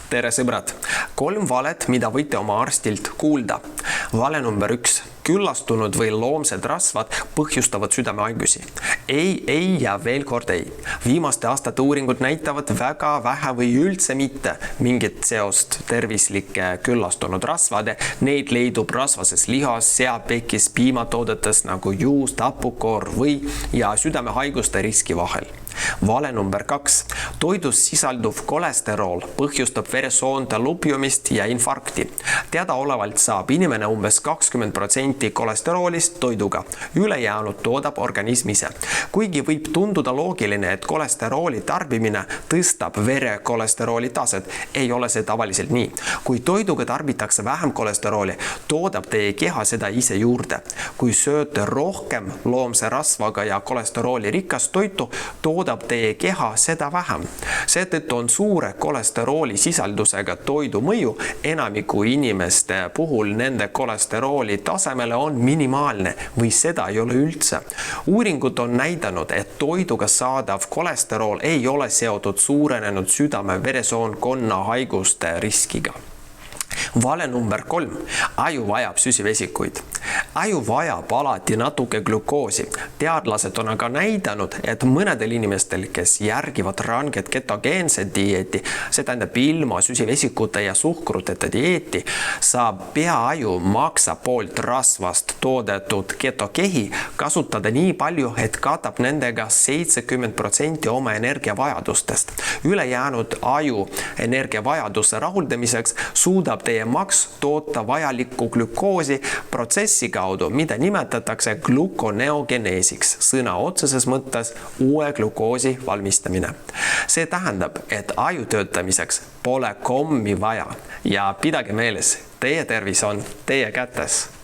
Tere sõbrad! 3 valet, mida võite oma arstilt kuulda. Vale number 1. Küllastunud või loomsed rasvad põhjustavad südamehaigusi. Ei ja veel kord ei. Viimaste aastate uuringud näitavad väga vähe või üldse mitte mingit seost tervislike küllastunud rasvade. Neid leidub rasvases lihas, seapekis, piimatoodetes nagu juust, hapukoor või ja südamehaiguste riski vahel. Vale number 2. Toidus sisalduv kolesterool põhjustab veresoonte lupiumist ja infarkti. Teadaolevalt saab inimene umbes 20% kolesteroolist toiduga. Ülejäänud toodab organism ise. Kuigi võib tunduda loogiline, et kolesterooli tarbimine tõstab vere kolesterooli taset, ei ole see tavaliselt nii. Kui toiduga tarbitakse vähem kolesterooli, toodab teie keha seda ise juurde. Kui sööte rohkem loomse rasvaga ja kolesterooli rikast toitu, toodab teie keha seda vähem. Seetõttu on suure kolesterooli sisaldusega toidu mõju enamiku inimeste puhul nende kolesterooli tasemele on minimaalne või seda ei ole üldse. Uuringud on näidanud, et toiduga saadav kolesterool ei ole seotud suurenenud südame-veresoonkonna haiguste riskiga. Vale number 3. Aju vajab süsivesikuid. Aju vajab alati natuke glukoosi. Teadlased on aga näidanud, et mõnedel inimestel, kes järgivad ranget ketogeenset dieeti, see tähendab ilma süsivesikute ja suhkruteta dieeti, saab peaaju maksa poolt rasvast toodetud ketokehi kasutada nii palju, et katab nendega 70% oma energiavajadustest. Ülejäänud aju energiavajaduse rahuldamiseks suudab teie maks toota vajalikku glukoosi protsessi kaudu, mida nimetatakse glukoneogeneesiks, sõna otseses mõttes uue glukoosi valmistamine. See tähendab, et aju töötamiseks pole kommi vaja ja pidage meeles, teie tervis on teie kätes.